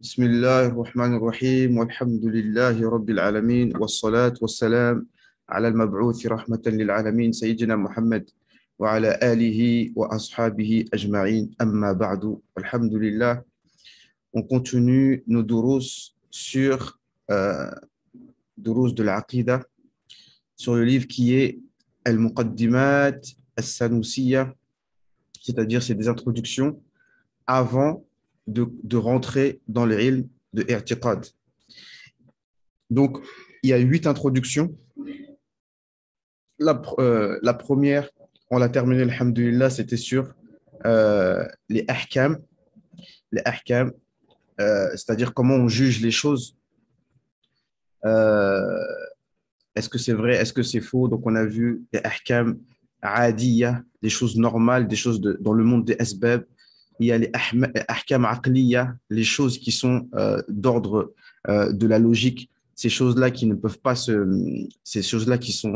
بسم الله الرحمن الرحيم والحمد لله رب العالمين والصلاة والسلام على المبعوث رحمة للعالمين سيدنا محمد وعلى آله وأصحابه أجمعين أما بعد الحمد لله. On continue nos durus sur durus de l'Aqida sur le livre qui est Al-Muqaddimat Al-Sanusiya, c'est-à-dire c'est des introductions avant de rentrer dans le ilm de i'tiqad. Donc, il y a 8 introductions. La première, on l'a terminée, alhamdulillah, c'était sur les ahkam. Les ahkam, c'est-à-dire comment on juge les choses. Euh, est-ce que c'est vrai, est-ce que c'est faux? Donc, on a vu les ahkam adiyya, des choses normales, des choses dans le monde des asbab. Il y a les ahkam aqliya, les choses qui sont d'ordre de la logique, ces choses-là qui ne peuvent pas ces choses-là qui sont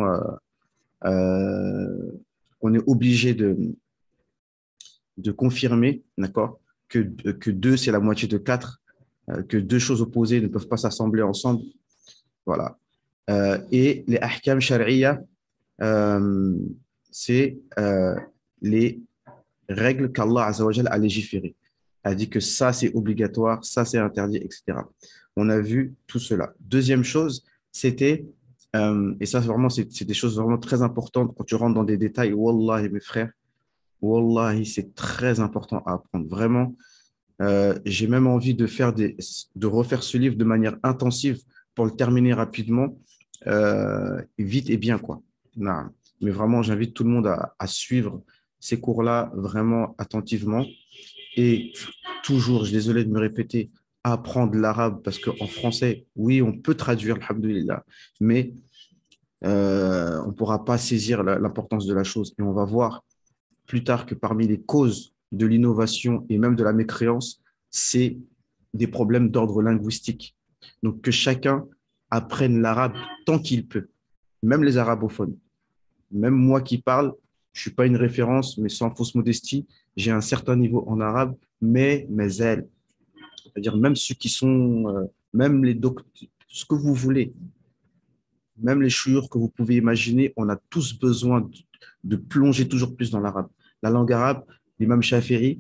on est obligé de confirmer, d'accord, que 2, c'est la moitié de 4, que deux choses opposées ne peuvent pas s'assembler ensemble. Voilà. Et les ahkam shar'iyya, euh, c'est les règles qu'Allah Azza wa Jal a légiférées. A dit que ça, c'est obligatoire, ça, c'est interdit, etc. On a vu tout cela. Deuxième chose, c'était, et ça, vraiment, c'est des choses vraiment très importantes quand tu rentres dans des détails. Wallahi, mes frères, Wallahi, c'est très important à apprendre. Vraiment, j'ai même envie de refaire ce livre de manière intensive pour le terminer rapidement, vite et bien, quoi. Non. Mais vraiment, j'invite tout le monde à suivre ces cours-là vraiment attentivement. Et toujours, je suis désolé de me répéter, apprendre l'arabe, parce qu'en français, oui, on peut traduire, alhamdoulilah, mais on ne pourra pas saisir l'importance de la chose. Et on va voir plus tard que parmi les causes de l'innovation et même de la mécréance, c'est des problèmes d'ordre linguistique. Donc que chacun apprenne l'arabe tant qu'il peut, même les arabophones. Même moi qui parle, je ne suis pas une référence, mais sans fausse modestie, j'ai un certain niveau en arabe, mais mes ailes, c'est-à-dire même ceux qui sont, même les docteurs, ce que vous voulez, même les chouïrs que vous pouvez imaginer, on a tous besoin de plonger toujours plus dans l'arabe. La langue arabe, l'imam Shafiri,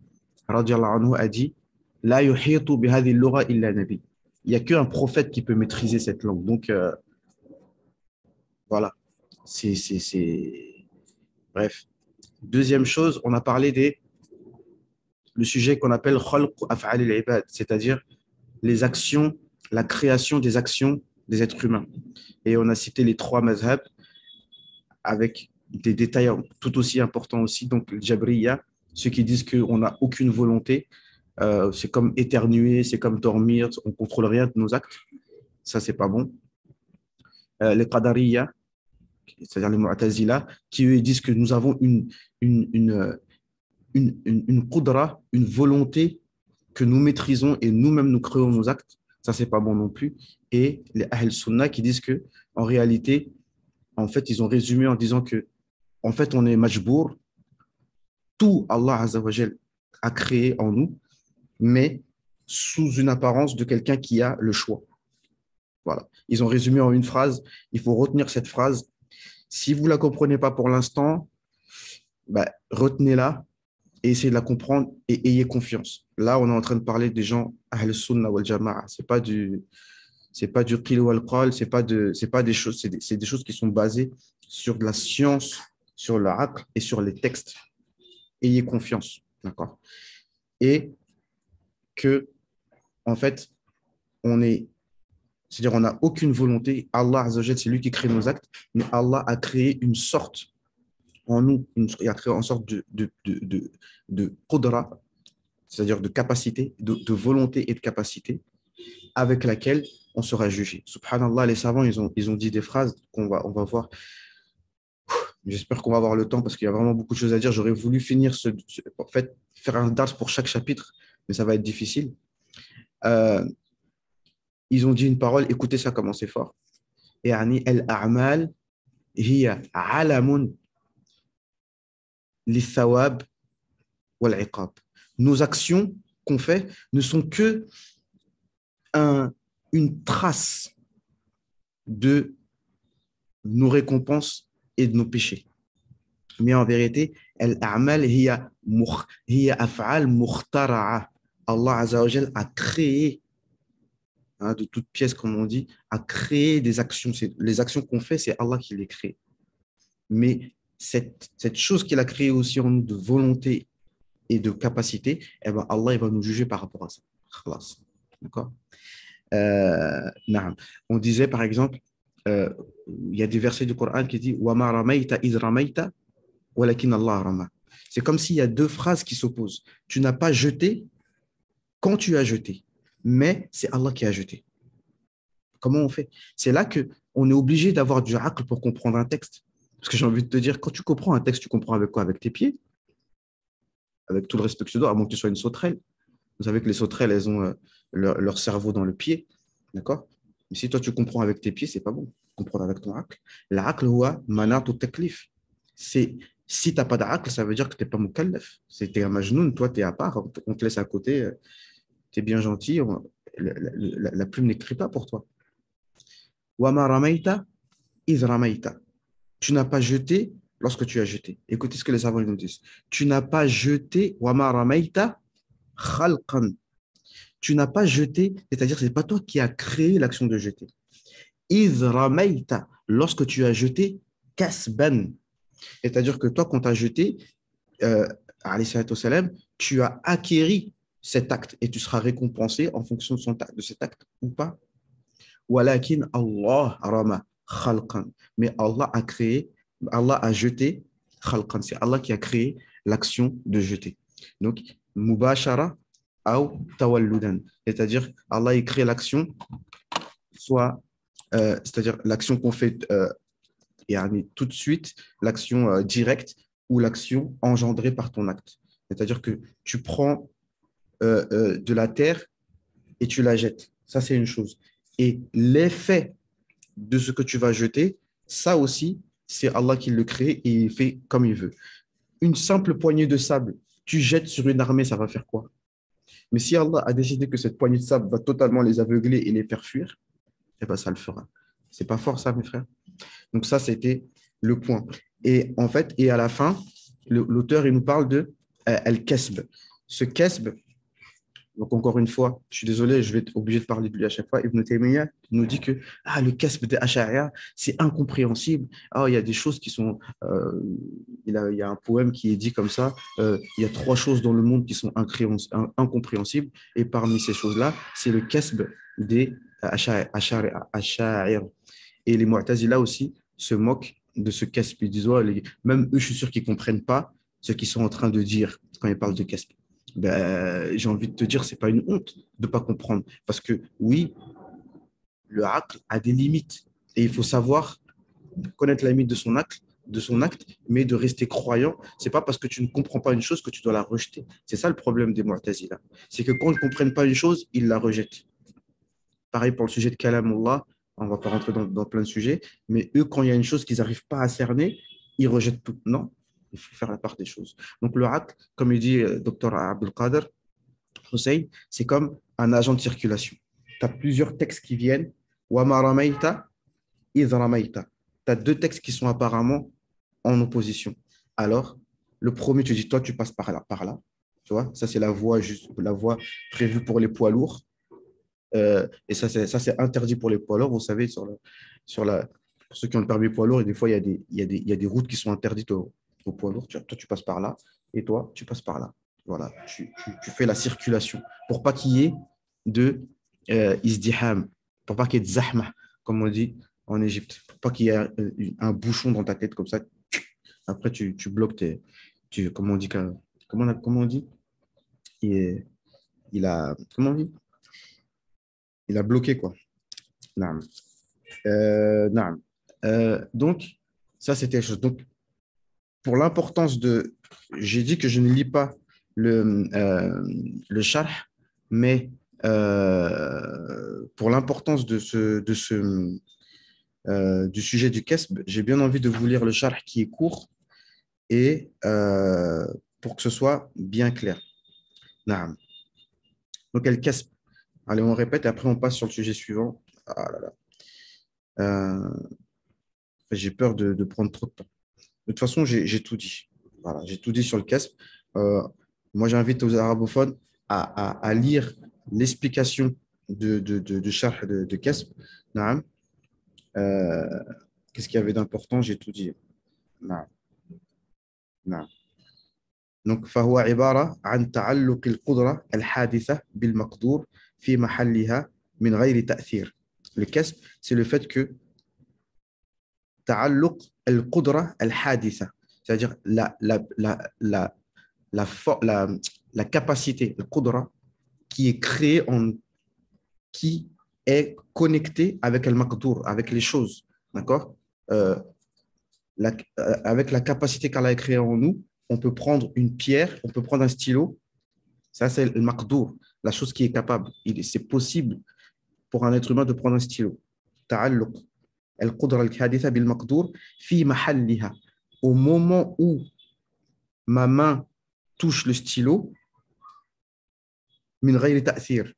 radiallahu anhu, a dit La yuhitu bihadi al-lugha illa nabi. Il n'y a qu'un prophète qui peut maîtriser cette langue. Donc, voilà. C'est. Bref. Deuxième chose, on a parlé le sujet qu'on appelle khalq af'al al-ibad, c'est-à-dire les actions, la création des actions des êtres humains. Et on a cité les 3 mazhabs avec des détails tout aussi importants aussi. Donc, le Jabriya, ceux qui disent qu'on n'a aucune volonté, c'est comme éternuer, c'est comme dormir, on ne contrôle rien de nos actes. Ça, c'est pas bon. Les Qadariya, c'est-à-dire les Mu'tazila, qui eux disent que nous avons une qudra, une volonté que nous maîtrisons et nous-mêmes nous créons nos actes. Ça, c'est pas bon non plus. Et les Ahl Sunnah qui disent que, en réalité, en fait, ils ont résumé en disant que, en fait, on est majbour, tout Allah Azza wa Jal a créé en nous, mais sous une apparence de quelqu'un qui a le choix. Voilà. Ils ont résumé en une phrase. Il faut retenir cette phrase. Si vous ne la comprenez pas pour l'instant, bah, retenez-la et essayez de la comprendre et ayez confiance. Là, on est en train de parler des gens Ahl Sunnah wal Jama'a. C'est pas du qil wal qal, c'est pas des choses, c'est des choses qui sont basées sur de la science, sur l'aql et sur les textes. Ayez confiance, d'accord? Et que, en fait, on est, c'est-à-dire on n'a aucune volonté. Allah Azza wa Jal, c'est lui qui crée nos actes, mais Allah a créé une sorte en nous, il a créé une sorte de qudra, c'est-à-dire de capacité, de volonté et de capacité, avec laquelle on sera jugé. Subhanallah, les savants, ils ont dit des phrases on va voir. J'espère qu'on va avoir le temps parce qu'il y a vraiment beaucoup de choses à dire. J'aurais voulu finir en fait, faire un dars pour chaque chapitre, mais ça va être difficile. Euh, ils ont dit une parole, écoutez ça comment c'est fort. يعني الأعمال هي علم للثواب والعقاب. Nos actions qu'on fait ne sont que une trace de nos récompenses et de nos péchés. Mais en vérité, al-a'mal hiya af'al mukhtara'a. Allah Azza wa Jal a créé, hein, de toutes pièces, comme on dit, a créé des actions. Les actions qu'on fait, c'est Allah qui les crée. Mais cette chose qu'il a créée aussi en nous de volonté et de capacité, eh ben Allah il va nous juger par rapport à ça. Khalas. D'accord. Naam. On disait par exemple, il y a des versets du Coran qui disent وَمَا رَمَيْتَ إِذْ رَمَيْتَ وَلَكِنَّ اللَّهَ رَمَى. C'est comme s'il y a deux phrases qui s'opposent. Tu n'as pas jeté quand tu as jeté, mais c'est Allah qui a jeté. Comment on fait? C'est là que on est obligé d'avoir du aql pour comprendre un texte. Parce que j'ai envie de te dire, quand tu comprends un texte, tu comprends avec quoi? Avec tes pieds, avec tout le respect que tu dois, à moins que tu sois une sauterelle. Vous savez que les sauterelles, elles ont leur cerveau dans le pied. D'accord? Mais si toi, tu comprends avec tes pieds, c'est pas bon. Comprendre avec ton aql. L'aql, huwa manat ou taklif. C'est, si tu n'as pas d'aql, ça veut dire que tu n'es pas mukallaf. Tu es un majnoun, toi, tu es à part, on te laisse à côté, tu es bien gentil, la plume n'écrit pas pour toi. Wama ramaita, iz ramaita. Tu n'as pas jeté lorsque tu as jeté. Écoutez ce que les savants nous disent. Tu n'as pas jeté, wama ramaita, khalqan. Tu n'as pas jeté, c'est-à-dire que ce n'est pas toi qui as créé l'action de jeter. Iz ramaita, lorsque tu as jeté, kasban. C'est-à-dire que toi, quand tu as jeté, euh, alayhi salatu wassalam, tu as acquéri cet acte et tu seras récompensé en fonction de cet acte ou pas. Walakin Allah rama khalqan. Mais Allah a créé, Allah a jeté khalqan. C'est Allah qui a créé l'action de jeter. Donc, mubashara ou tawalludan. C'est-à-dire, Allah a créé l'action, soit, c'est-à-dire l'action qu'on fait tout de suite, l'action directe ou l'action engendrée par ton acte. C'est-à-dire que tu prends de la terre et tu la jettes. Ça, c'est une chose. Et l'effet de ce que tu vas jeter, ça aussi, c'est Allah qui le crée et il fait comme il veut. Une simple poignée de sable, tu jettes sur une armée, ça va faire quoi? Mais si Allah a décidé que cette poignée de sable va totalement les aveugler et les faire fuir, eh ben ça le fera. C'est pas fort ça, mes frères. Donc ça, c'était le point. Et en fait, et à la fin, l'auteur, il nous parle de al-kasb. Ce kasb, donc encore une fois, je suis désolé, je vais être obligé de parler de lui à chaque fois. Ibn Taymiyyah nous dit que le kasb des Ash'ariya, c'est incompréhensible. Il y a des choses qui sont... il y a un poème qui est dit comme ça, il y a trois choses dans le monde qui sont incompréhensibles. Et parmi ces choses-là, c'est le kasb des Ash'ariya. Et les Mu'tazila aussi se moquent de ce kasb. Ils disent, même eux, je suis sûr qu'ils ne comprennent pas ce qu'ils sont en train de dire quand ils parlent de kasb. Ben, j'ai envie de te dire, ce n'est pas une honte de ne pas comprendre. Parce que oui, le aql a des limites. Et il faut savoir connaître la limite de son acte, mais de rester croyant. Ce n'est pas parce que tu ne comprends pas une chose que tu dois la rejeter. C'est ça le problème des Mu'tazila. C'est que quand ils ne comprennent pas une chose, ils la rejettent. Pareil pour le sujet de Kalamullah, on ne va pas rentrer dans plein de sujets, mais eux, quand il y a une chose qu'ils n'arrivent pas à cerner, ils rejettent tout. Non, il faut faire la part des choses. Donc le aql, comme il dit Dr Abdelkader Hussein, c'est comme un agent de circulation. Tu as plusieurs textes qui viennent. Wama ramaita, idh ramaita. Tu as deux textes qui sont apparemment en opposition. Alors, le premier, tu dis, toi, tu passes par là, par là. Tu vois, ça, c'est la voie prévue pour les poids lourds. Et ça, c'est interdit pour les poids lourds. Vous savez, pour ceux qui ont le permis poids lourd, et des fois, il y a des routes qui sont interdites aux poids lourds. Toi, tu passes par là, et toi, tu passes par là. Voilà, tu fais la circulation pour pas qu'il y ait de izdiham, pour pas qu'il y ait de zahma, comme on dit en Égypte, pour pas qu'il y ait un bouchon dans ta tête comme ça. Après, tu bloques comment on dit, comment on dit? Comment on dit? Il a bloqué, quoi. Naam. Naam. Donc, ça, c'était quelque chose. Donc, pour l'importance de... J'ai dit que je ne lis pas le charh, mais pour l'importance du sujet du kasb, j'ai bien envie de vous lire le charh qui est court et pour que ce soit bien clair. Naam. Donc, el kasb. Allez, on répète et après on passe sur le sujet suivant. Ah là là. Euh, j'ai peur de prendre trop de temps. De toute façon, j'ai tout dit. Voilà, j'ai tout dit sur le CASP. Euh, Moi, j'invite aux arabophones à lire l'explication de Charh de CASP. Naam. Euh, Qu'est-ce qu'il y avait d'important? J'ai tout dit. Naam. Naam. Donc, فهو عبارة عن تعلق القدرة الحادثة بالمقدور في محلها من غير تأثير. Le CASP, c'est le fait que تعلق القدرة الحادثة, c'est-à-dire la, la capacité, le qudra, qui est créée qui est connectée avec le maqdour, avec les choses, d'accord. Euh, Avec la capacité qu'Allah a créée en nous, on peut prendre une pierre, on peut prendre un stylo, ça c'est le maqdour, la chose qui est capable. C'est possible pour un être humain de prendre un stylo. تعلق القدرة الحادثة بالمقدور في محلها. Au moment où ma main touche le stylo, min ghayri ta'thir,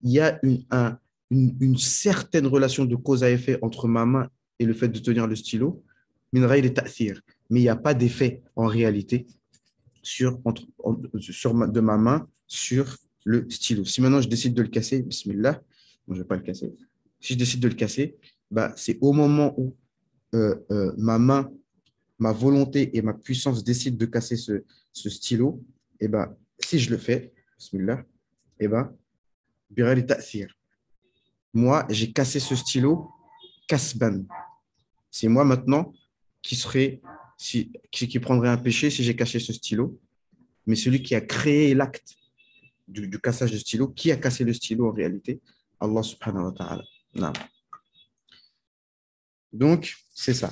il y a une certaine relation de cause à effet entre ma main et le fait de tenir le stylo, min ghayri ta'thir, mais il n'y a pas d'effet en réalité de ma main sur le stylo. Si maintenant je décide de le casser, bismillah, bon, je ne vais pas le casser. Si je décide de le casser, bah, c'est au moment où ma main, ma volonté et ma puissance décident de casser ce stylo, et bah, si je le fais, bismillah, et bah, birali ta'thir. Moi, j'ai cassé ce stylo kasban. C'est moi maintenant qui prendrait un péché si j'ai caché ce stylo. Mais celui qui a créé l'acte du cassage de stylo, qui a cassé le stylo en réalité? Allah subhanahu wa ta'ala. Non. Donc, c'est ça.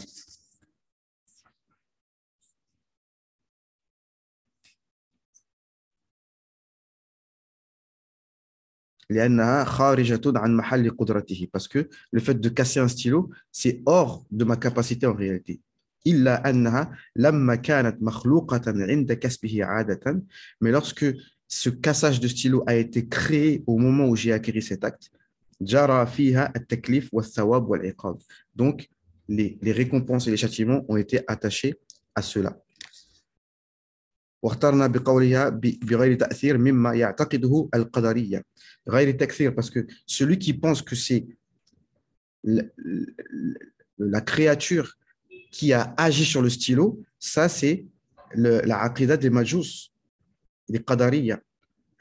Parce que le fait de casser un stylo, c'est hors de ma capacité en réalité. Mais lorsque ce cassage de stylo a été créé au moment où j'ai acquis cet acte, donc les récompenses et les châtiments ont été attachés à cela. واخترنا بقولها بغير تأثير مما يعتقده القدرية. غير تأثير parce que celui qui pense que c'est la créature qui a agi sur le stylo, ça c'est la aqidah des majous, des qadariya.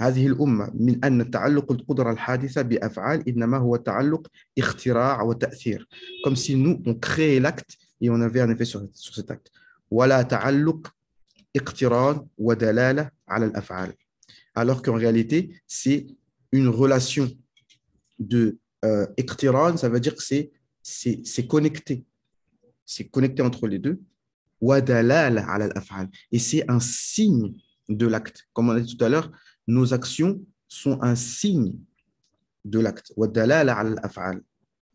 هذه الأمة من أن تعلق القدرة الحادثة بأفعال إنما هو تعلق اختراع وتأثير. Comme si nous, on créait l'acte et on avait un effet sur cet acte. ولا تعلق اقتران ودلالة على الأفعال. Alors qu'en réalité, c'est une relation de اقتران, ça veut dire que c'est connecté. C'est connecté entre les deux. ودلالة على الأفعال. Et c'est un signe de l'acte. Comme on a dit tout à l'heure, nos actions sont un signe de l'acte. ودلالة على الأفعال.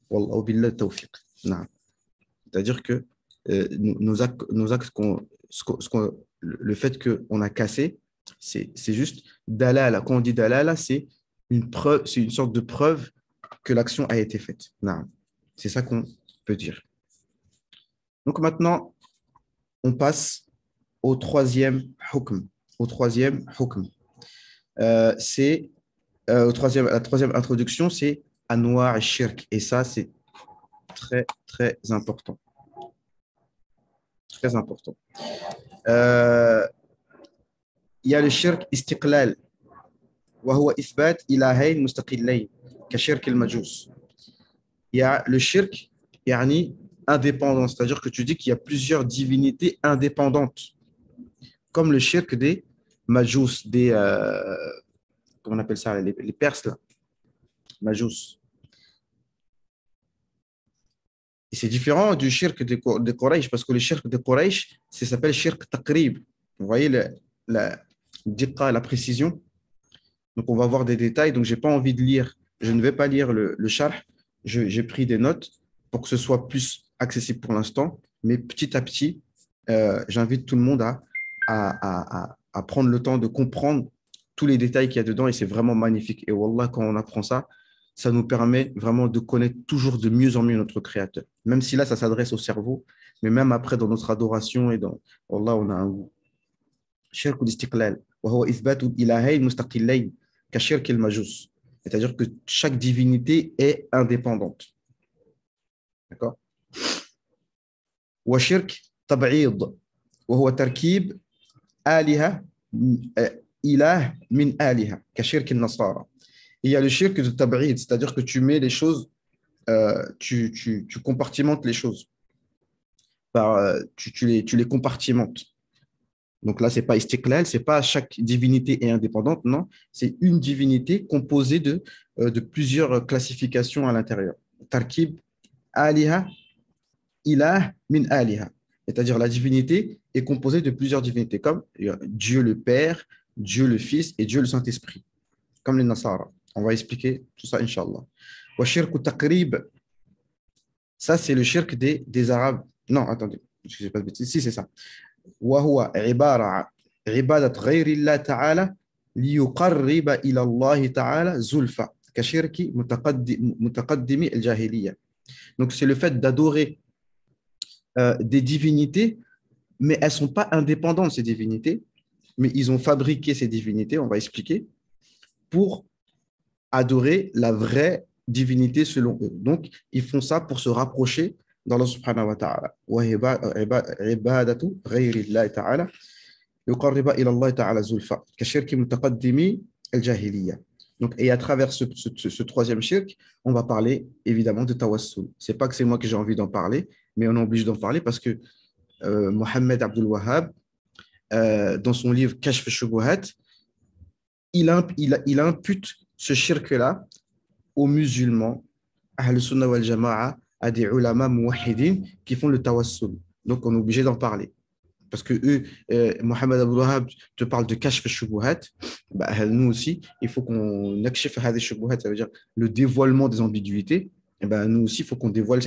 والله بالله التوفيق. نعم. C'est-à-dire que nos actes le fait qu'on a cassé, c'est juste dalala. Quand on dit dalala, c'est une preuve, c'est une sorte de preuve que l'action a été faite. Non. C'est ça qu'on peut dire. Donc maintenant, on passe au troisième hukm. Au troisième hukm. La troisième introduction, c'est anwa' al-shirk. Et ça, c'est très, très important. Très important. Il y a le shirk istiqlal. وهو إثبات إلهين مستقلين كشرك المجوس. Il y a le shirk يعني indépendant, c'est-à-dire que tu dis qu'il y a plusieurs divinités indépendantes, comme le shirk des majous, comment on appelle ça, les Perses là, majous. Et c'est différent du shirk des Quraysh, parce que le shirk des Quraysh, ça s'appelle shirk taqrib. Vous voyez la précision. Donc, on va voir des détails. Donc, je n'ai pas envie de lire. Je ne vais pas lire le charh. J'ai pris des notes pour que ce soit plus accessible pour l'instant. Mais petit à petit, j'invite tout le monde à prendre le temps de comprendre tous les détails qu'il y a dedans et c'est vraiment magnifique. Et Wallah, quand on apprend ça, ça nous permet vraiment de connaître toujours de mieux en mieux notre Créateur. Même si là, ça s'adresse au cerveau, mais même après, dans notre adoration et dans Wallah, on a un goût. شرك الاستقلال وهو إثبات الإلهين مستقلين كشرك المجوس. C'est-à-dire que chaque divinité est indépendante. D'accord? وشرك تبعيض وهو تركيب آلهة إله من آلهة كشرك النصارى. Il y a le shirk de tab'id, c'est-à-dire que tu mets les choses, tu compartimentes les choses, tu les compartimentes. Donc là, ce n'est pas istiqlal, ce n'est pas chaque divinité est indépendante, non, c'est une divinité composée de plusieurs classifications à l'intérieur. Tarkib, aliha, ilah, min aliha. C'est-à-dire la divinité est composée de plusieurs divinités, comme Dieu le Père, Dieu le Fils et Dieu le Saint-Esprit, comme les Nasara. On va expliquer tout ça, Inch'Allah. Wa shirku taqrib, ça c'est le shirk des Arabes. Non, attendez, je ne sais pas de bêtises. Si, c'est ça. وهو عبارة عن عبادة غير الله تعالى ليقرب إلى الله تعالى زلفى كشرك متقدم الجاهلية. Donc c'est le fait d'adorer des divinités, mais elles ne sont pas indépendantes, ces divinités, mais ils ont fabriqué ces divinités, on va expliquer, pour adorer la vraie divinité selon eux. Donc, ils font ça pour se rapprocher d'Allah subhanahu wa ta'ala. وعبادة غير الله تعالى يقرب إلى الله تعالى زلفى كشرك متقدم الجاهلية. Donc, et à travers ce troisième shirk, on va parler évidemment de tawassul. Ce n'est pas que c'est moi que j'ai envie d'en parler, mais on est obligé d'en parler parce que Mohammed Abdul Wahhab, dans son livre Kashf al-Shubuhat, il impute ce shirk-là aux musulmans, Ahl Sunnah wal Jama'a, à des ulama muwahhidin qui font le tawassul. Donc, on est obligé d'en parler. Parce que eux, Mohammed Abdul Wahhab te parle de kashf al-shubuhat, bah, nous aussi, il faut qu'on akshif hadi shubuhat, ça veut dire le dévoilement des ambiguïtés. Et ben, nous aussi, il faut qu'on dévoile,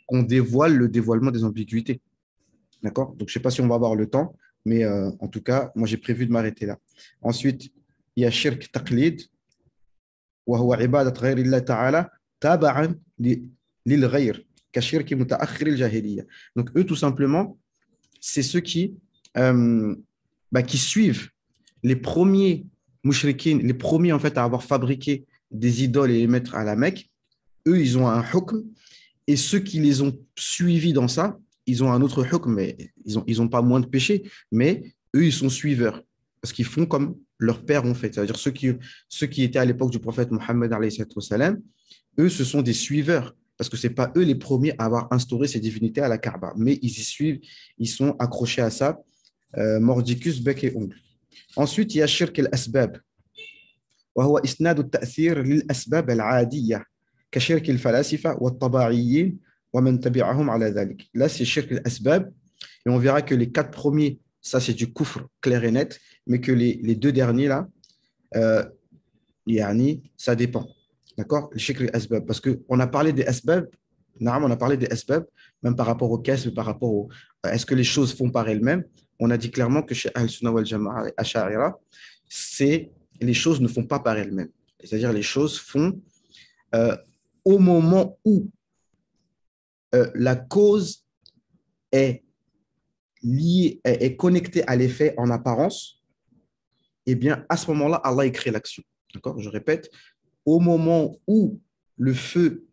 qu'on dévoile le dévoilement des ambiguïtés. D'accord? Donc, je ne sais pas si on va avoir le temps, mais en tout cas, moi, j'ai prévu de m'arrêter là. Ensuite, il y a shirk taqlid, وهو عبادة غير الله تعالى تابعا للغير كشرك متأخر الجاهلية. Donc, eux, tout simplement, c'est ceux qui suivent les premiers mouchriquins, les premiers en fait à avoir fabriqué des idoles et les mettre à la Mecque. Eux, ils ont un hukm, et ceux qui les ont suivis dans ça, ils ont un autre hukm, mais ils ont pas moins de péché, mais eux, ils sont suiveurs, parce qu'ils font comme leurs pères ont fait. C'est-à-dire ceux qui étaient à l'époque du prophète Mohammed, eux, ce sont des suiveurs, parce que ce n'est pas eux les premiers à avoir instauré ces divinités à la Kaaba, mais ils y suivent, ils sont accrochés à ça, mordicus, bec et ongle. Ensuite, il y a shirk al-asbab, وهو إسناد التأثير للأسباب العادية كشرك الفلاسفة والطباعيين ومن تبعهم على ذلك. Là, c'est shirk al-asbab, et on verra que les quatre premiers, ça c'est du kufr clair et net, mais que les deux derniers là, ça dépend. D'accord? Le shirk al-asbab, parce qu'on a parlé des asbab, on a parlé des asbab, même par rapport au kasb, par rapport au est-ce que les choses font par elles-mêmes. On a dit clairement que chez Ahl-Sunnah wal Jama'a et Ash'arira, c'est les choses ne font pas par elles-mêmes. C'est-à-dire les choses font au moment où la cause est liée, est connectée à l'effet en apparence, eh bien, à ce moment-là, Allah crée l'action. D'accord? Je répète, au moment où le feu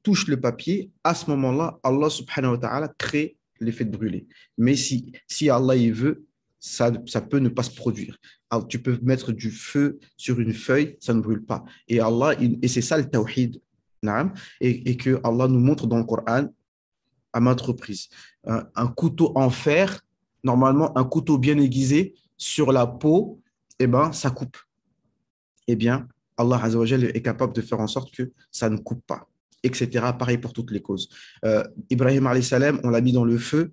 touche le papier, à ce moment-là, Allah subhanahu wa ta'ala crée l'effet de brûler. Mais si Allah il veut, ça peut ne pas se produire. Alors, tu peux mettre du feu sur une feuille, ça ne brûle pas. Et et c'est ça le tawhid, et que Allah nous montre dans le Coran à maintes reprises. Un couteau en fer, normalement, un couteau bien aiguisé sur la peau, eh ben, ça coupe. Eh bien, Allah Azza wa Jalla est capable de faire en sorte que ça ne coupe pas, etc. Pareil pour toutes les causes. Ibrahim alayhi salam, on l'a mis dans le feu,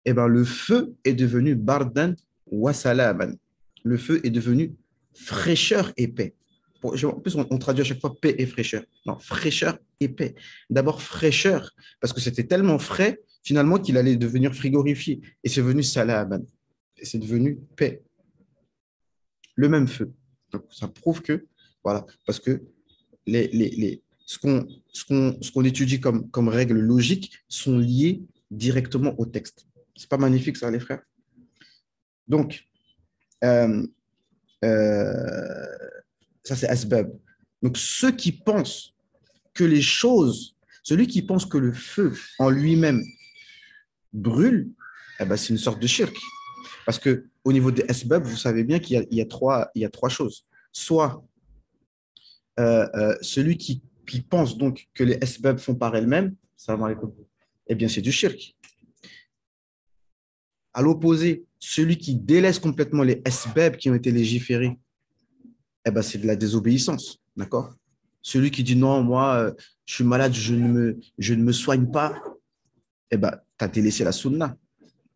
eh ben, le feu est devenu bardan wa salaman. Le feu est devenu fraîcheur et paix. En plus, on traduit à chaque fois paix et fraîcheur. Non, fraîcheur et paix. D'abord fraîcheur, parce que c'était tellement frais, finalement, qu'il allait devenir frigorifié. Et c'est devenu salaman. Et c'est devenu paix. le même feu. Donc, ça prouve que, voilà, parce que ce qu'on étudie comme règles logiques sont liées directement au texte. C'est pas magnifique ça, les frères? Donc, euh, euh, ça c'est asbab. Donc, ceux qui pensent que les choses, celui qui pense que le feu en lui-même brûle, eh ben, c'est une sorte de shirk. Parce que au niveau des asbab, vous savez bien qu'il y a trois choses. Soit celui qui pense donc que les asbab font par elles-mêmes, salam alaikum, eh bien, c'est du shirk. À l'opposé, celui qui délaisse complètement les asbab qui ont été légiférés, eh ben, c'est de la désobéissance. D'accord? Celui qui dit non, moi, je suis malade, je ne me soigne pas, eh ben, tu as délaissé la sunna.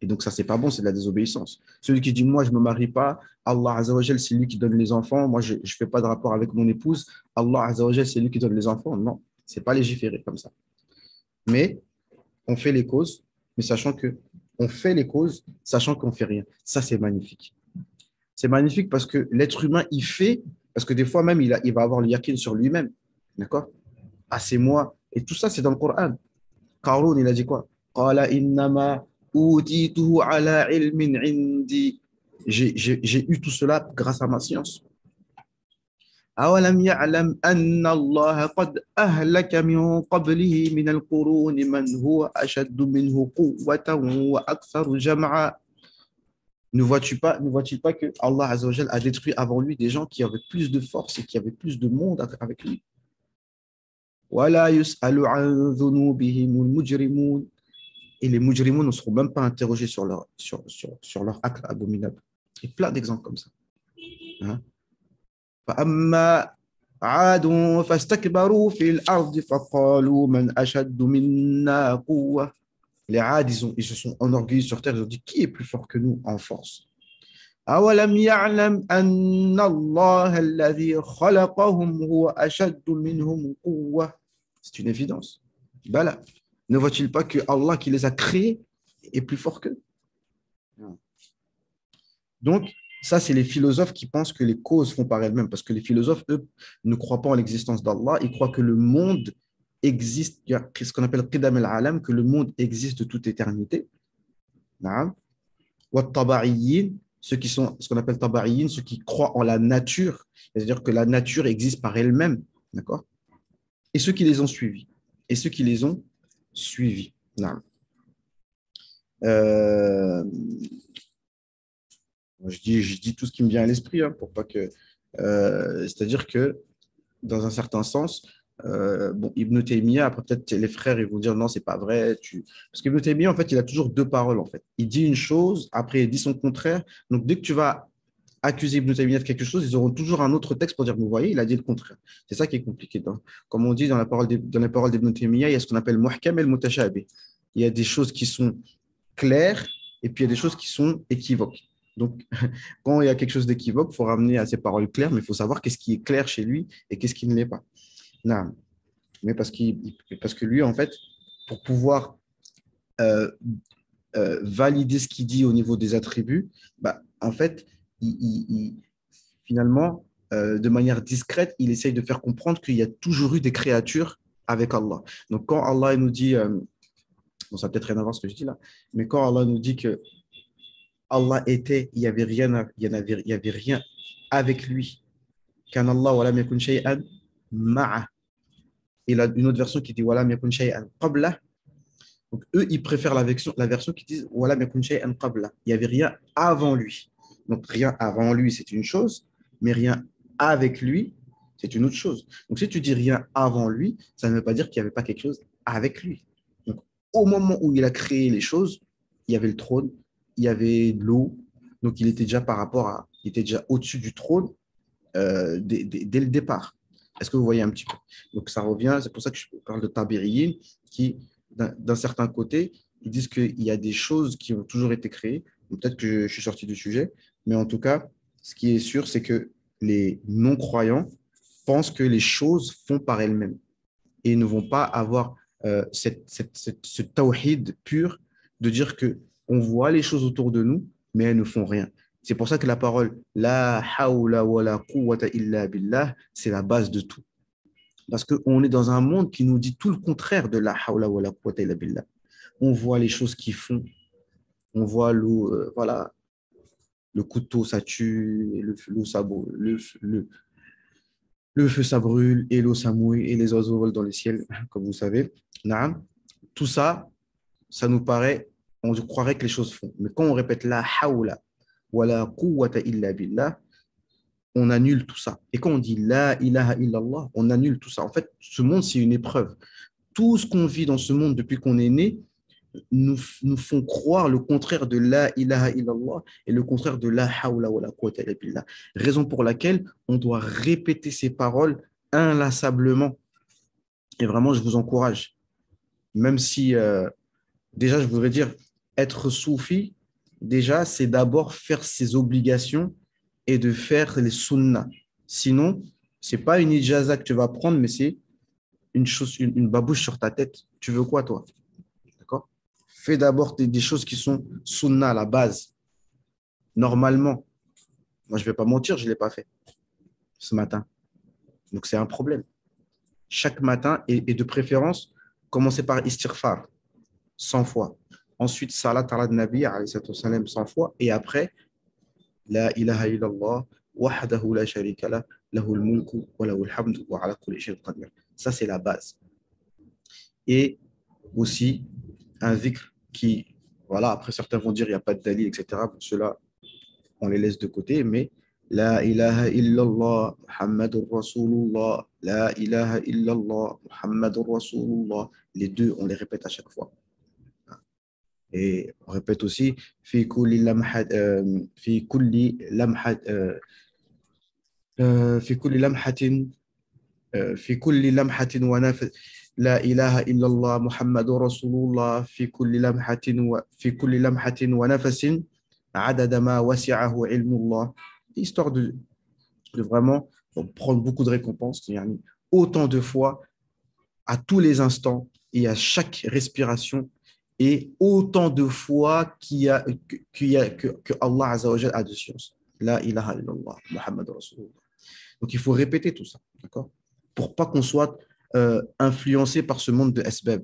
Et donc, ça, c'est pas bon, c'est de la désobéissance. Celui qui dit, moi, je ne me marie pas, Allah Azzawajal, c'est lui qui donne les enfants, moi, je ne fais pas de rapport avec mon épouse, Allah Azzawajal, c'est lui qui donne les enfants. Non, c'est pas légiféré comme ça. Mais on fait les causes, mais sachant que on fait les causes, sachant qu'on ne fait rien. Ça, c'est magnifique. C'est magnifique parce que l'être humain, il fait, parce que des fois même, il va avoir le yakin sur lui-même. D'accord? Ah, c'est moi. Et tout ça, c'est dans le Coran. Qarun, il a dit quoi? Qala innama utituhu ala ilmin indi. J'ai eu tout cela grâce à ma science. أولم يعلم أن الله قد أهلك من قبله من القرون من هو أشد منه قوة وأكثر جمعا. Ne vois-t-il pas que Allah Azza wa Jal a détruit avant lui des gens qui avaient plus de force et qui avaient plus de monde avec lui? ولا يسأل عن ذنوبهم المجرمون. Et les mujrimons ne seront même pas interrogés sur leur acte abominable. Et plein d'exemples comme ça. Hein? فأما عاد فاستكبروا في الأرض فقالوا من أشد منا قوة. Les Had, ils se sont enorgueillis sur terre, ils ont dit qui est plus fort que nous en force? أولم يعلم أن الله الذي خلقهم هو أشد منهم قوة. C'est une évidence. Ben là, ne voit-il pas que Allah qui les a créés est plus fort qu'eux? Donc, ça, c'est les philosophes qui pensent que les causes font par elles-mêmes, parce que les philosophes, eux, ne croient pas en l'existence d'Allah, ils croient que le monde existe, il y a ce qu'on appelle qidam al-alam, que le monde existe de toute éternité. Naam. Wa taba'iyyin, ceux qui sont ce qu'on appelle taba'iyyin, ceux qui croient en la nature, c'est-à-dire que la nature existe par elle-même, d'accord? Et ceux qui les ont suivis. Et ceux qui les ont suivis. Naam. Euh, je dis tout ce qui me vient à l'esprit, hein, pour pas que. C'est-à-dire que, dans un certain sens, bon, Ibn Taymiyyah, après peut-être les frères, ils vont dire non, c'est pas vrai. Parce qu'Ibn Taymiyyah, en fait, il a toujours deux paroles, en fait. Il dit une chose, après, il dit son contraire. Donc, dès que tu vas accuser Ibn Taymiyyah de quelque chose, ils auront toujours un autre texte pour dire, vous voyez, il a dit le contraire. C'est ça qui est compliqué. Comme on dit dans les paroles d'Ibn Taymiyyah, il y a ce qu'on appelle muhkam et mutashabih. Il y a des choses qui sont claires et puis il y a des choses qui sont équivoques. Donc, quand il y a quelque chose d'équivoque, il faut ramener à ces paroles claires, mais il faut savoir qu'est-ce qui est clair chez lui et qu'est-ce qui ne l'est pas. Non, mais parce que lui, en fait, pour pouvoir euh, valider ce qu'il dit au niveau des attributs, bah, en fait, finalement, de manière discrète, il essaye de faire comprendre qu'il y a toujours eu des créatures avec Allah. Donc, quand Allah nous dit, bon, ça n'a peut-être rien à voir ce que je dis là, mais quand Allah nous dit que Allah était, il y avait rien avec lui. Kan Allah wa lam yakun shay'an ma'a. Et là, une autre version qui dit wa lam yakun shay'an qabla. Donc, eux, ils préfèrent la version qui dit wa lam yakun shay'an qabla. Il n'y avait rien avant lui. Donc, rien avant lui, c'est une chose, mais rien avec lui, c'est une autre chose. Donc, si tu dis rien avant lui, ça ne veut pas dire qu'il n'y avait pas quelque chose avec lui. Donc, au moment où il a créé les choses, il y avait le trône, il y avait de l'eau, donc il était déjà il était déjà au-dessus du trône dès le départ. Est-ce que vous voyez un petit peu? Donc ça revient, c'est pour ça que je parle de Tabiriyin, qui, d'un certain côté, ils disent qu'il y a des choses qui ont toujours été créées. Peut-être que je suis sorti du sujet, mais en tout cas, ce qui est sûr, c'est que les non-croyants pensent que les choses font par elles-mêmes et ne vont pas avoir ce tawhid pur de dire que on voit les choses autour de nous, mais elles ne font rien. C'est pour ça que la parole La hawla wa la quwwata illa billah, c'est la base de tout. Parce qu'on est dans un monde qui nous dit tout le contraire de La hawla wa la quwwata illa billah. On voit les choses qui font, on voit l'eau, voilà, le couteau ça tue, et l'eau ça brûle, le feu ça brûle, et l'eau ça mouille, et les oiseaux volent dans le ciel, comme vous savez. Naam. Tout ça, ça nous paraît, on croirait que les choses font. Mais quand on répète La hawla wa la quwwata illa billah, on annule tout ça. Et quand on dit La ilaha illallah, on annule tout ça. En fait, ce monde, c'est une épreuve. Tout ce qu'on vit dans ce monde depuis qu'on est né nous font croire le contraire de La ilaha illallah et le contraire de La hawla wa la quwwata illa billah. Raison pour laquelle on doit répéter ces paroles inlassablement. Et vraiment, je vous encourage. Même si, déjà, je voudrais dire, être soufi, déjà, c'est d'abord faire ses obligations et de faire les sunnahs. Sinon, c'est pas une ijaza que tu vas prendre, mais c'est une babouche sur ta tête. Tu veux quoi, toi? D'accord? Fais d'abord des choses qui sont sunnah à la base. Normalement, moi, je vais pas mentir, je l'ai pas fait ce matin. Donc, c'est un problème. Chaque matin, et de préférence, commencez par istighfar, 100 fois. Ensuite, salat ala nabi, alayhi salatu wassalam, 100 fois. Et après, la ilaha illallah, wahdahu la sharika lah, lahul mulku wa lahul hamdu wa ala kulli shay'in qadir. Ça, c'est la base. Et aussi, un zikr qui, voilà, après certains vont dire il n'y a pas de dalil, etc. Pour cela, on les laisse de côté, mais la ilaha illallah, Muhammadur Rasulullah, la ilaha illallah, Muhammadur Rasulullah. Les deux, on les répète à chaque fois. Et on répète aussi, fi kulli lamhat, fi kulli lamhat, fi kulli lamhatin, fi kulli lamhatin wa nafas. لا إله إلا الله محمد رسول الله في كل لمحة ونفس عدد ما وسعه علم الله. Histoire de vraiment prendre beaucoup de récompenses, yani autant de fois à tous les instants et à chaque respiration et autant de fois que Allah Azza wa Jal a de science. La ilaha illallah Muhammad Rasulullah. Donc il faut répéter tout ça, d'accord? Pour pas qu'on soit influencé par ce monde de SBEB.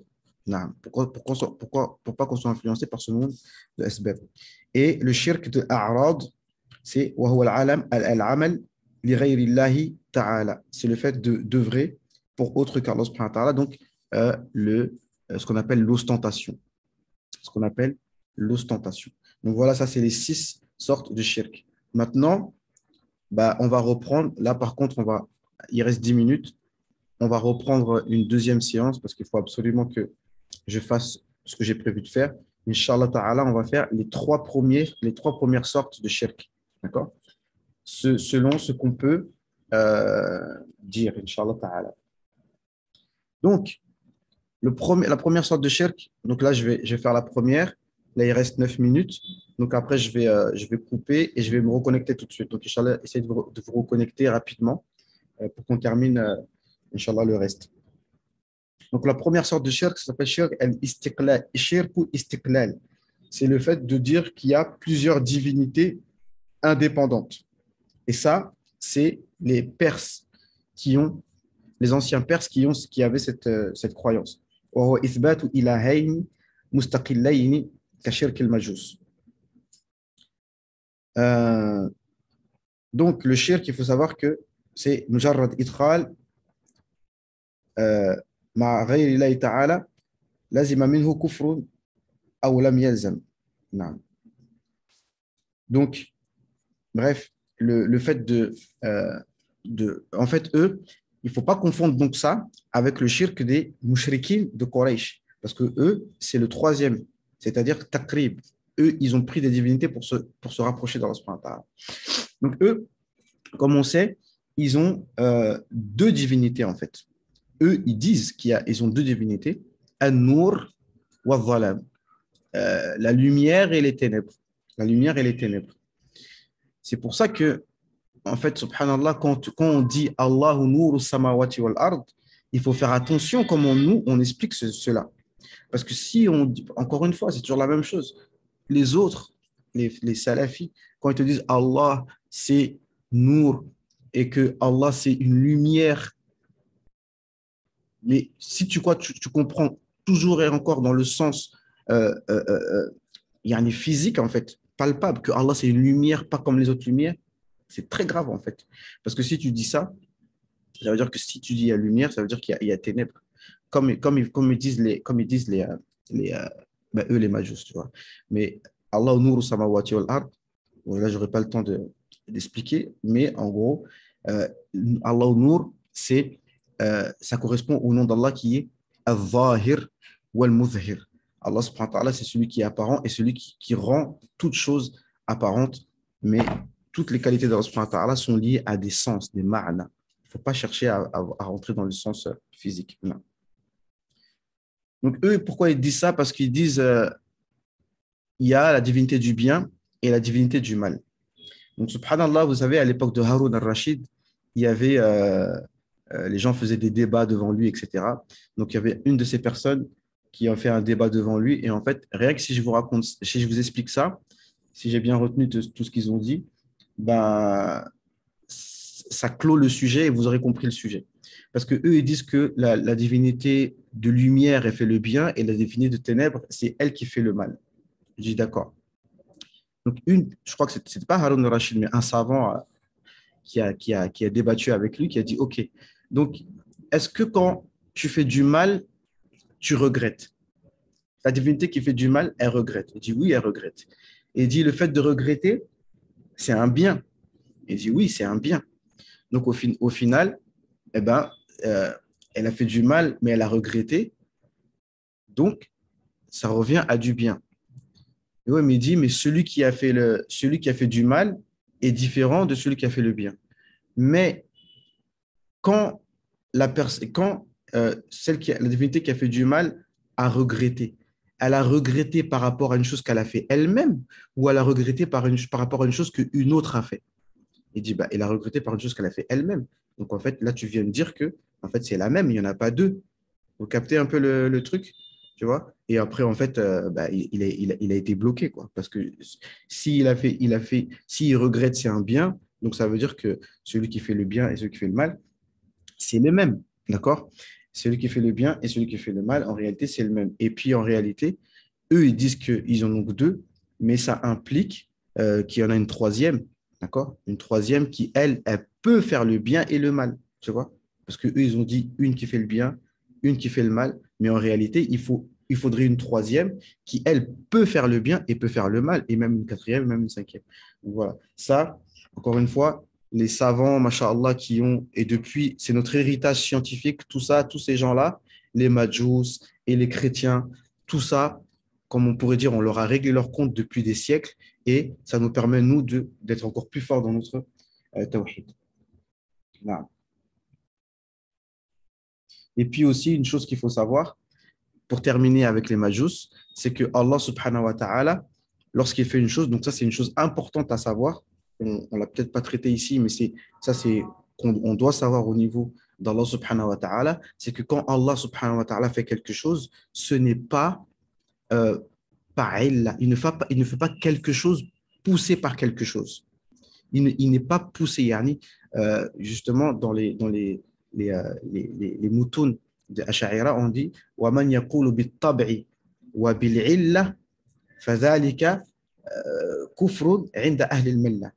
Pour pas qu'on soit influencé par ce monde de SBEB. Et le shirk de A'rad, c'est c'est le fait d'œuvrer pour autre qu'Allah subhanahu wa ta'ala, donc ce qu'on appelle l'ostentation. Ce qu'on appelle l'ostentation. Donc voilà, ça c'est les 6 sortes de shirk. Maintenant, bah, on va reprendre. Là, par contre, il reste 10 minutes. On va reprendre une deuxième séance parce qu'il faut absolument que je fasse ce que j'ai prévu de faire. Inch'Allah ta'ala, on va faire les trois premières sortes de shirk. D'accord? Selon ce qu'on peut dire, Inch'Allah ta'ala. Donc, la première sorte de shirk, donc là, je vais faire la première. Là, il reste 9 minutes. Donc après, je vais couper et je vais me reconnecter tout de suite. Donc, Inch'Allah, essayez de vous reconnecter rapidement pour qu'on termine, Inch'Allah, le reste. Donc, la première sorte de shirk, ça s'appelle shirk al-istiqlal. Shirk ou istiqlal. C'est le fait de dire qu'il y a plusieurs divinités indépendantes. Et ça, c'est les Perses les anciens Perses qui avaient cette croyance. وهو إثبات إلهين مستقلين كشرك المجوس. Donc, le shirk, il faut savoir que c'est مجرد إدخال مع غير الله تعالى لازم منه كفر أو لم يلزم. نعم. Donc, bref, le fait en fait, eux, il ne faut pas confondre donc ça avec le shirk des mouchriquins de Quraysh. Parce que eux, c'est le troisième, c'est-à-dire takrib. Eux, ils ont pris des divinités pour se rapprocher d'Allah subhanahu wa ta'ala. Donc, eux, comme on sait, ils ont deux divinités en fait. Eux, ils disent qu'ils ont deux divinités, An-Nur wa Dhalam, la lumière et les ténèbres. La lumière et les ténèbres. C'est pour ça que, en fait, subhanallah, quand on dit Allahu nuru samawati wal ard, il faut faire attention comment nous, on explique cela. Parce que si on dit, encore une fois, c'est toujours la même chose. Les autres, les salafis, quand ils te disent Allah, c'est Nour et que Allah, c'est une lumière, mais si tu crois, tu comprends toujours et encore dans le sens yani physique, en fait, palpable, que Allah, c'est une lumière, pas comme les autres lumières, c'est très grave, en fait. Parce que si tu dis ça, ça veut dire que si tu dis il y a lumière, ça veut dire qu'il y a ténèbres. Comme ils disent les, ben, eux, les majus, tu vois. Mais Allah nuru samawati wal ard, bon, là, j'aurais pas le temps d'expliquer, mais en gros, euh, Allah nur, ça correspond au nom d'Allah qui est Al-Zahir ou Al-Muzhir. Allah subhanahu wa ta'ala, c'est celui qui est apparent et celui qui rend toute chose apparente, mais toutes les qualités d'Allah subhanahu wa ta'ala sont liées à des sens, des ma'na. Il ne faut pas chercher à rentrer dans le sens physique. Non. Donc, eux, pourquoi ils disent ça? Parce qu'ils disent il y a la divinité du bien et la divinité du mal. Donc, subhanallah, vous savez, à l'époque de Haroun al-Rachid, il y avait, les gens faisaient des débats devant lui, etc. Donc, il y avait une de ces personnes qui a fait un débat devant lui. Et en fait, rien que si je vous raconte, si je vous explique ça, si j'ai bien retenu tout ce qu'ils ont dit, ben, ça clôt le sujet et vous aurez compris le sujet. Parce que eux, ils disent que la divinité de lumière, elle fait le bien et la divinité de ténèbres, c'est elle qui fait le mal. Je dis d'accord. Donc, je crois que ce n'était pas Haroun al-Rachid, mais un savant qui a débattu avec lui, qui a dit, OK, donc, est-ce que quand tu fais du mal, tu regrettes? La divinité qui fait du mal, elle regrette. Il dit, oui, elle regrette. Et il dit, le fait de regretter, c'est un bien. Il dit, oui, c'est un bien. Donc, au final, eh ben, euh, elle a fait du mal, mais elle a regretté. Donc, ça revient à du bien. Et ouais, mais il dit, mais celui qui a fait du mal est différent de celui qui a fait le bien. Mais quand la divinité qui a fait du mal a regretté, elle a regretté par rapport à une chose qu'elle a fait elle-même ou elle a regretté par rapport à une chose qu'une autre a fait. Il dit, bah, elle a regretté par une chose qu'elle a fait elle-même. Donc, en fait, là, tu viens de dire que en fait, c'est la même, il n'y en a pas deux. Vous captez un peu le truc, tu vois? Et après, en fait, bah, il a été bloqué, quoi. Parce que s'il regrette, c'est un bien. Donc, ça veut dire que celui qui fait le bien et celui qui fait le mal, c'est le même, d'accord? Celui qui fait le bien et celui qui fait le mal, en réalité, c'est le même. Et puis, en réalité, eux, ils disent qu'ils en ont que deux, mais ça implique qu'il y en a une troisième, d'accord? Une troisième qui, elle peut faire le bien et le mal, tu vois? Parce qu'eux, ils ont dit une qui fait le bien, une qui fait le mal, mais en réalité, il faudrait une troisième qui, elle, peut faire le bien et peut faire le mal, et même une quatrième, même une cinquième. Donc, voilà. Ça, encore une fois, les savants, masha'Allah, et depuis, c'est notre héritage scientifique, tout ça, tous ces gens-là, les Majous et les chrétiens, tout ça, comme on pourrait dire, on leur a réglé leur compte depuis des siècles et ça nous permet, nous, d'être encore plus forts dans notre tawhid. Voilà. Et puis aussi, une chose qu'il faut savoir, pour terminer avec les Majous, c'est que Allah subhanahu wa ta'ala, lorsqu'il fait une chose, donc ça, c'est une chose importante à savoir, on ne l'a peut-être pas traité ici, mais c'est qu'on on doit savoir au niveau d'Allah subhanahu wa ta'ala, c'est que quand Allah subhanahu wa ta'ala fait quelque chose, ce n'est pas euh, par illa. Il ne fait pas quelque chose poussé par quelque chose. Il n'est pas poussé, yani, justement, les moutons de Ash'aira, on dit وَمَنْ يَقُولُ بِالطَّبْعِ وَبِالْعِلَّةِ فَذَلِكَ كُفْرٌ عِنْدَ أَهْلِ الْمِلَّةِ.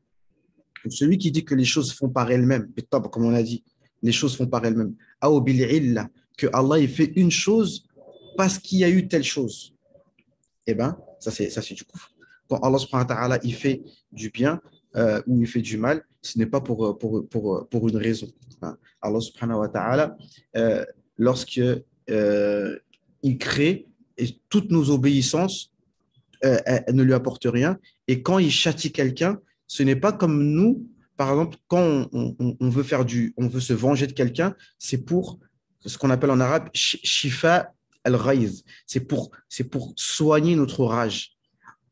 Celui qui dit que les choses font par elles-mêmes, comme on a dit, les choses font par elles-mêmes, أو بالعلة, que Allah il fait une chose parce qu'il y a eu telle chose, eh bien, ça c'est du kufr. Quand Allah subhanahu wa ta'ala il fait du bien ou il fait du mal, ce n'est pas pour une raison. Hein. Allah subhanahu wa ta'ala, lorsque il crée, et toutes nos obéissances elle ne lui apportent rien. Et quand il châtie quelqu'un, ce n'est pas comme nous, par exemple, quand on veut on veut se venger de quelqu'un, c'est pour ce qu'on appelle en arabe shifa al-ghayz. C'est pour soigner notre rage.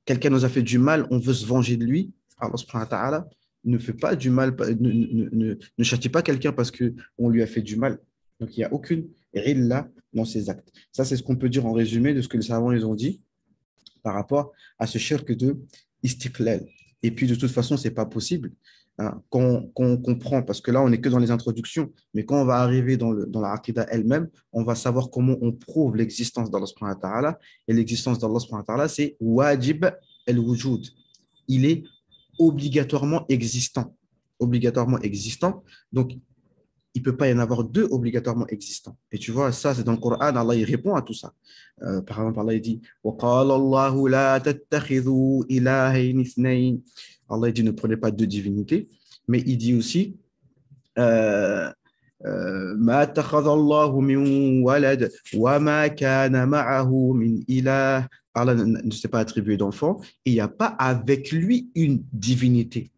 Quelqu'un nous a fait du mal, on veut se venger de lui. Allah subhanahu wa ta'ala ne fait pas du mal, ne châtie pas quelqu'un parce qu'on lui a fait du mal. Donc il n'y a aucune illa dans ses actes. Ça, c'est ce qu'on peut dire en résumé de ce que les savants ils ont dit par rapport à ce shirk de istiqlal. Et puis, de toute façon, ce n'est pas possible, hein, qu'on comprend, parce que là, on n'est que dans les introductions, mais quand on va arriver dans la Aqidah elle-même, on va savoir comment on prouve l'existence d'Allah subhanahu wa ta'ala. Et l'existence d'Allah subhanahu wa ta'ala, c'est wajib al-wujud. Il est obligatoirement existant. Obligatoirement existant. Donc, il ne peut pas y en avoir deux obligatoirement existants. Et tu vois, ça, c'est dans le Coran, Allah, il répond à tout ça. Par exemple, Allah, il dit وَقَالَ اللَّهُ لَا تَتَّخِذُوا إِلَهَيْنِ اثْنَيْنِ. Allah, il dit ne prenez pas deux divinités. Mais il dit aussi ما اتخذ الله من ولد وما كان معه من إله. Allah ne s'est pas attribué d'enfant et il n'y a pas avec lui une divinité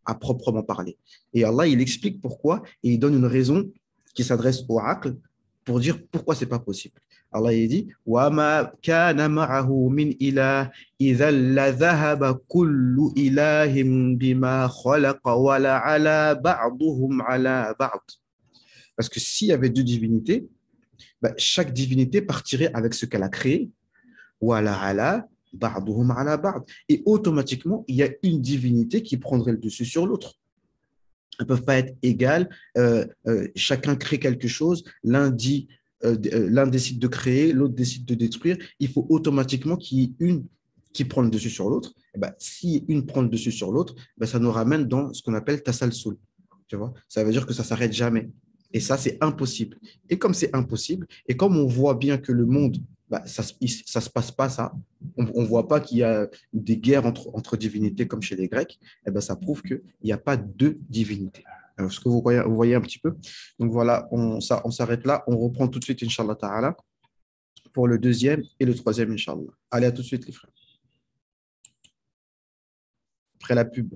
à proprement parler. Et Allah, il explique pourquoi et il donne une raison qui s'adresse au aql pour dire pourquoi c'est pas possible. Allah, il dit وَمَا كَانَ مَعَهُ مِنْ إِلَهٍ إِذًا لَذَهَبَ كُلُّ إِلَهٍ بِمَا خَلَقَ وَلَعَلَا بَعْضُهُمْ عَلَى بَعْضٍ. Parce que s'il y avait deux divinités, bah, chaque divinité partirait avec ce qu'elle a créé. وَلَعَلَا بَعْضُهُمْ عَلَى بَعْضٍ. Et automatiquement, il y a une divinité qui prendrait le dessus sur l'autre. Elles ne peuvent pas être égales. Chacun crée quelque chose. L'un décide de créer, l'autre décide de détruire. Il faut automatiquement qu'il y ait une qui prend le dessus sur l'autre. Et ben, si une prend le dessus sur l'autre, ben, ça nous ramène dans ce qu'on appelle tasalsul. Tu vois, ça veut dire que ça ne s'arrête jamais. Et ça, c'est impossible. Et comme c'est impossible, et comme on voit bien que le monde, bah, ça ne se passe pas ça, on ne voit pas qu'il y a des guerres entre divinités comme chez les Grecs, et ben, ça prouve qu'il n'y a pas deux divinités. Est-ce que vous voyez un petit peu? Donc voilà, on s'arrête là. On reprend tout de suite, Inch'Allah Ta'ala, pour le deuxième et le troisième, Inch'Allah. Allez, à tout de suite, les frères. Après la pub.